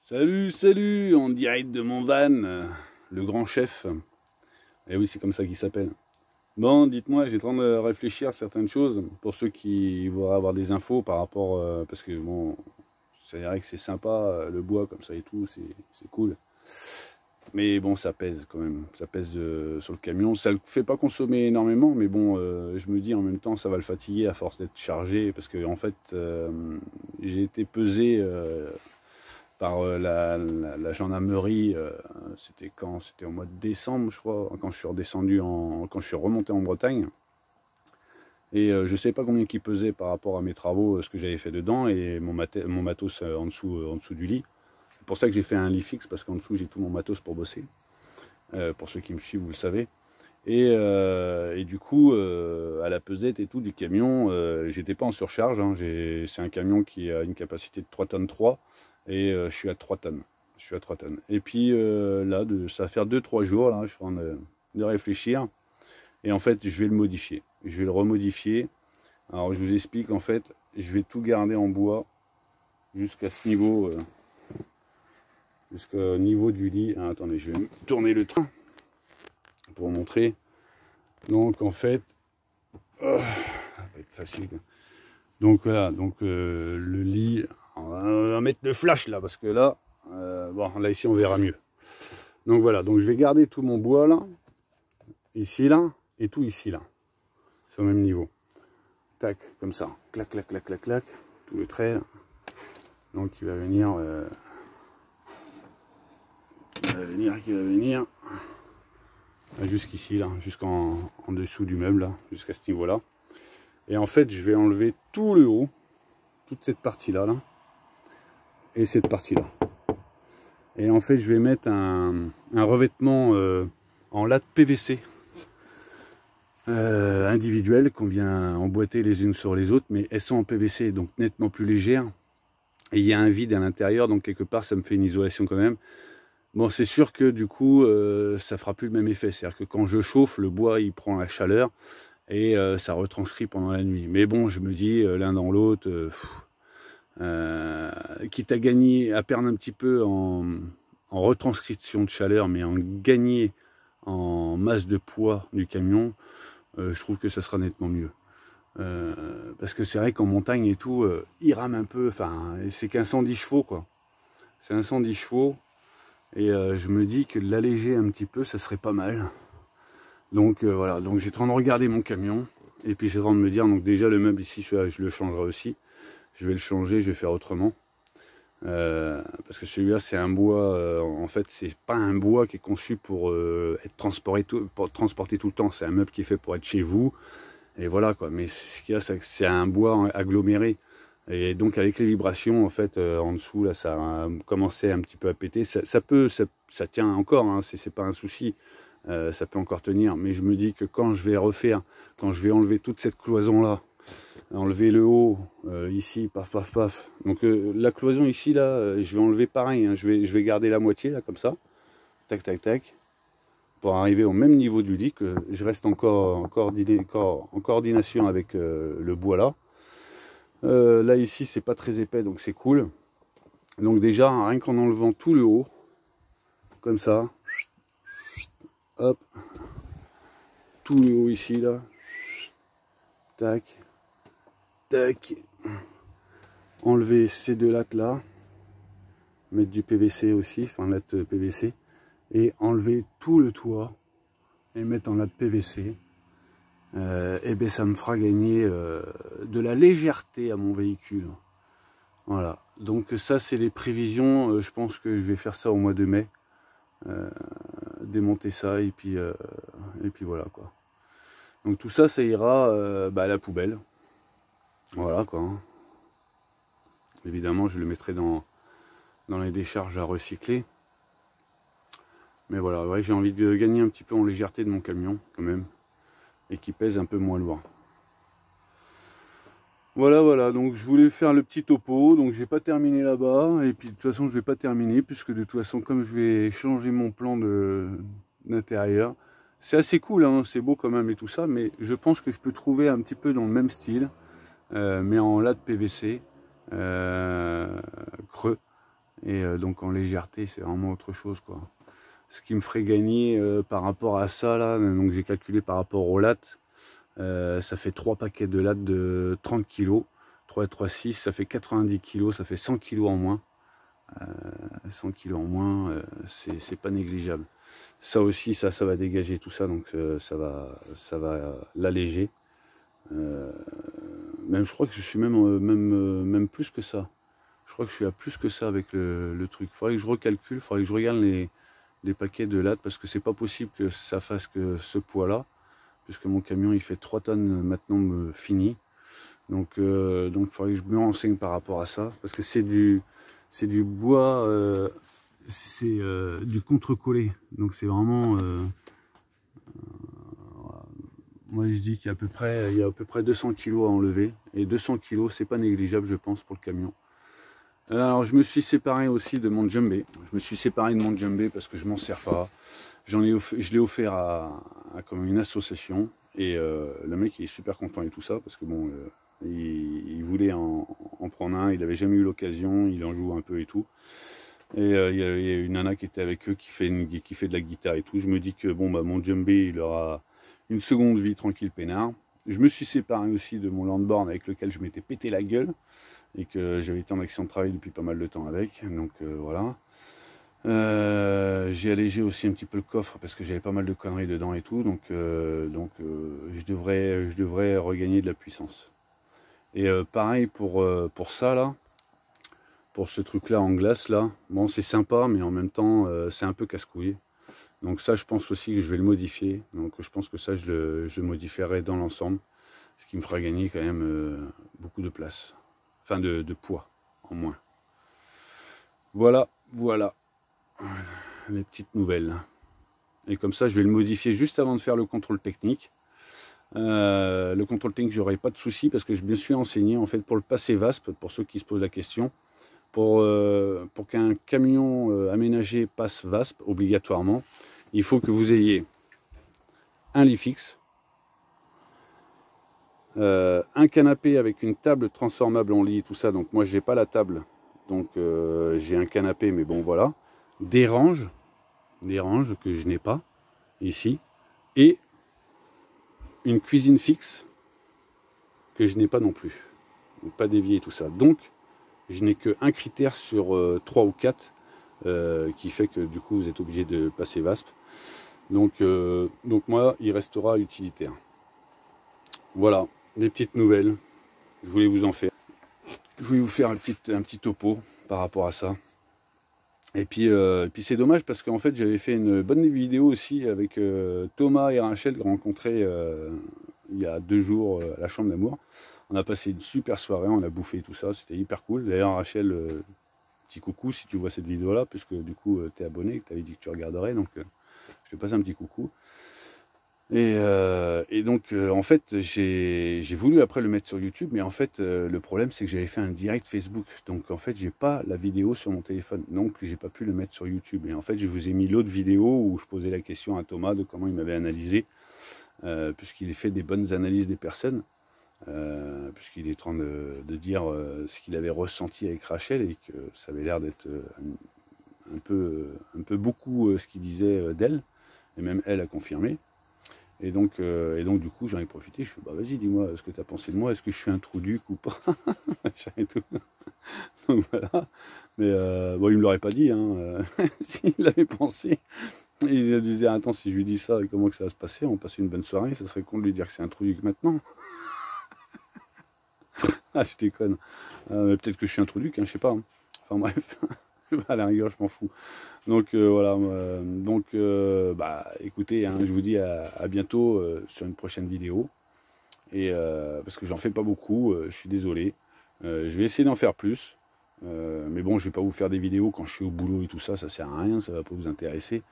Salut, salut, en direct de mon van, le grand chef. Eh oui, c'est comme ça qu'il s'appelle. Bon, dites-moi, j'ai en train de réfléchir à certaines choses pour ceux qui voudraient avoir des infos par rapport, parce que bon, c'est vrai que c'est sympa, le bois comme ça et tout, c'est cool. Mais bon, ça pèse quand même, ça pèse sur le camion. Ça ne le fait pas consommer énormément, mais bon, je me dis en même temps, ça va le fatiguer à force d'être chargé, parce que en fait, j'ai été pesé par la gendarmerie, c'était quand? C'était au mois de décembre, je crois, quand je suis redescendu, quand je suis remonté en Bretagne. Et je ne sais pas combien qui pesait par rapport à mes travaux, ce que j'avais fait dedans, et mon matos en dessous du lit. C'est pour ça que j'ai fait un lit fixe, parce qu'en dessous j'ai tout mon matos pour bosser. Pour ceux qui me suivent, vous le savez. Et du coup, à la pesette et tout du camion, j'étais pas en surcharge. Hein. C'est un camion qui a une capacité de 3 tonnes 3 et je suis à 3 tonnes. Je suis à 3 tonnes. Et puis là, ça va faire 2-3 jours, là, je suis en train de réfléchir. Et en fait, je vais le modifier. Je vais le remodifier. Alors, je vous explique, en fait, je vais tout garder en bois jusqu'à ce niveau, jusqu'au niveau du lit. Ah, attendez, je vais tourner le train pour vous montrer. Donc en fait, ça va être facile. Donc voilà, donc le lit, on va mettre le flash là, parce que là, bon, là ici on verra mieux. Donc voilà, donc je vais garder tout mon bois là, ici là, et tout ici là, sur le même niveau. Tac, comme ça, clac, clac, clac, clac, clac, tout le trait là. Donc il va venir, jusqu'ici là, jusqu'en dessous du meuble là, jusqu'à ce niveau là. Et en fait, je vais enlever tout le haut, toute cette partie-là, là, et cette partie-là. Et en fait, je vais mettre un revêtement en latte PVC individuel qu'on vient emboîter les unes sur les autres, mais elles sont en PVC, donc nettement plus légères. Et il y a un vide à l'intérieur, donc quelque part, ça me fait une isolation quand même. Bon, c'est sûr que du coup, ça fera plus le même effet. C'est-à-dire que quand je chauffe, le bois, il prend la chaleur. Et ça retranscrit pendant la nuit. Mais bon, je me dis, l'un dans l'autre, quitte à gagner, à perdre un petit peu en retranscription de chaleur, mais en gagner en masse de poids du camion, je trouve que ça sera nettement mieux. Parce que c'est vrai qu'en montagne et tout, il rame un peu, enfin, c'est qu'un 110 chevaux, quoi. C'est un 110 chevaux, et je me dis que l'alléger un petit peu, ça serait pas mal. Donc voilà, donc j'ai en train de regarder mon camion, et puis j'ai en train de me dire, donc déjà le meuble ici, je le changerai aussi. Je vais le changer, je vais faire autrement. Parce que celui-là, c'est un bois, en fait, c'est pas un bois qui est conçu pour être transporté tout le temps. C'est un meuble qui est fait pour être chez vous, et voilà quoi. Mais ce qu'il y a, c'est un bois aggloméré. Et donc avec les vibrations, en fait, en dessous, là, ça a commencé un petit peu à péter. Ça tient encore, hein, c'est pas un souci. Ça peut encore tenir, mais je me dis que quand je vais refaire, quand je vais enlever toute cette cloison là, enlever le haut, ici, paf paf paf, donc la cloison ici là, je vais enlever pareil, hein, je vais garder la moitié là comme ça, tac tac tac, pour arriver au même niveau du lit, que je reste encore en coordination avec le bois là. Là ici c'est pas très épais, donc c'est cool. Donc déjà, rien qu'en enlevant tout le haut, comme ça, hop, tout le haut ici là, tac, tac, enlever ces deux lattes là, mettre du PVC aussi, enfin latte PVC, et enlever tout le toit et mettre en latte PVC. Et ben ça me fera gagner de la légèreté à mon véhicule. Voilà, donc ça c'est les prévisions. Je pense que je vais faire ça au mois de mai, démonter ça et puis voilà quoi. Donc tout ça, ça ira à la poubelle. Voilà quoi. Évidemment, je le mettrai dans les décharges à recycler. Mais voilà, ouais, j'ai envie de gagner un petit peu en légèreté de mon camion quand même. Et qui pèse un peu moins lourd. Voilà, donc je voulais faire le petit topo, donc j'ai pas terminé là-bas, et puis de toute façon je vais pas terminer, puisque de toute façon comme je vais changer mon plan d'intérieur, c'est assez cool, hein, c'est beau quand même et tout ça, mais je pense que je peux trouver un petit peu dans le même style, mais en latte PVC, creux, Et donc en légèreté, c'est vraiment autre chose, quoi. Ce qui me ferait gagner par rapport à ça, là, donc j'ai calculé par rapport aux lattes, ça fait 3 paquets de lattes de 30 kg, 3 et 3, 6, ça fait 90 kg, ça fait 100 kg en moins. 100 kg en moins, c'est pas négligeable. Ça aussi, ça va dégager tout ça, donc ça va l'alléger. Même je crois que je suis même plus que ça. Je crois que je suis à plus que ça avec le truc. Il faudrait que je recalcule, il faudrait que je regarde les paquets de lattes, parce que c'est pas possible que ça fasse que ce poids-là, puisque mon camion il fait 3 tonnes maintenant fini. Donc il faudrait que je me renseigne par rapport à ça, parce que c'est du bois, c'est du contre-collé, donc c'est vraiment moi je dis qu'il y a à peu près 200 kg à enlever, et 200 kg c'est pas négligeable, je pense, pour le camion. Alors je me suis séparé aussi de mon djembé. Je me suis séparé de mon djembé parce que je m'en sers pas. Je l'ai offert à comme une association, et le mec il est super content et tout ça, parce que bon, il voulait en prendre un, il n'avait jamais eu l'occasion, il en joue un peu et tout. Et il y a une nana qui était avec eux qui fait de la guitare et tout. Je me dis que bon, bah, mon djembé il aura une seconde vie tranquille peinard. Je me suis séparé aussi de mon landborn avec lequel je m'étais pété la gueule et que j'avais été en accident de travail depuis pas mal de temps avec, donc voilà. J'ai allégé aussi un petit peu le coffre parce que j'avais pas mal de conneries dedans et tout, donc je devrais regagner de la puissance. Et pareil pour ça là, pour ce truc là en glace là, bon c'est sympa, mais en même temps c'est un peu casse-couille. Donc ça je pense aussi que je vais le modifier, donc je pense que ça je le modifierai dans l'ensemble, ce qui me fera gagner quand même beaucoup de place, enfin de poids en moins. Voilà les petites nouvelles. Et comme ça je vais le modifier juste avant de faire le contrôle technique. Le contrôle technique, j'aurai pas de souci parce que je me suis enseigné en fait pour le passer VASP, pour ceux qui se posent la question. Pour qu'un camion aménagé passe VASP obligatoirement, il faut que vous ayez un lit fixe, un canapé avec une table transformable en lit, tout ça. Donc moi j'ai pas la table, donc j'ai un canapé, mais bon voilà. Des ranges que je n'ai pas ici, et une cuisine fixe que je n'ai pas non plus, pas d'évier et tout ça. Donc je n'ai qu'un critère sur 3 ou 4 qui fait que du coup vous êtes obligé de passer VASP. Donc moi il restera utilitaire. Voilà les petites nouvelles, je voulais vous en faire. Je voulais vous faire un petit topo par rapport à ça. Et puis c'est dommage parce qu'en fait j'avais fait une bonne vidéo aussi avec Thomas et Rachel rencontrés il y a 2 jours à la Chambre d'Amour. On a passé une super soirée, on a bouffé tout ça, c'était hyper cool. D'ailleurs Rachel, petit coucou si tu vois cette vidéo là, puisque du coup tu es abonné, que tu avais dit que tu regarderais, donc je te passe un petit coucou. Et donc en fait j'ai voulu après le mettre sur YouTube, mais en fait le problème c'est que j'avais fait un direct Facebook, donc en fait j'ai pas la vidéo sur mon téléphone, donc j'ai pas pu le mettre sur YouTube. Et en fait je vous ai mis l'autre vidéo où je posais la question à Thomas de comment il m'avait analysé, puisqu'il fait des bonnes analyses des personnes, puisqu'il est en train de dire ce qu'il avait ressenti avec Rachel, et que ça avait l'air d'être un peu beaucoup ce qu'il disait d'elle, et même elle a confirmé. Et donc du coup, j'en ai profité. Je suis bah vas-y, dis-moi ce que tu as pensé de moi. Est-ce que je suis un trou duc ou pas? Et tout. Donc voilà. Mais bon, il me l'aurait pas dit. Hein. S'il l'avait pensé, il a dû dire attends, si je lui dis ça, comment que ça va se passer? On passe une bonne soirée. Ça serait con de lui dire que c'est un trou duc maintenant. Ah, je déconne. Peut-être que je suis un trou duc, hein, je sais pas. Hein. Enfin bref. À la rigueur, je m'en fous. Donc voilà, bah écoutez, hein, je vous dis à bientôt sur une prochaine vidéo. Et parce que j'en fais pas beaucoup, je suis désolé. Je vais essayer d'en faire plus. Mais bon, je vais pas vous faire des vidéos quand je suis au boulot et tout ça, ça sert à rien, ça va pas vous intéresser.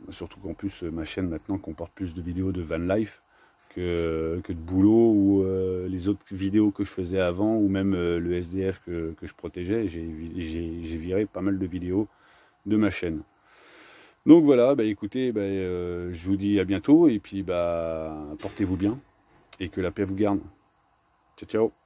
Surtout qu'en plus ma chaîne maintenant comporte plus de vidéos de van life que de boulot, ou les autres vidéos que je faisais avant, ou même le SDF que je protégeais. J'ai viré pas mal de vidéos de ma chaîne. Donc voilà, bah écoutez, bah, je vous dis à bientôt, et puis bah portez-vous bien, et que la paix vous garde. Ciao, ciao.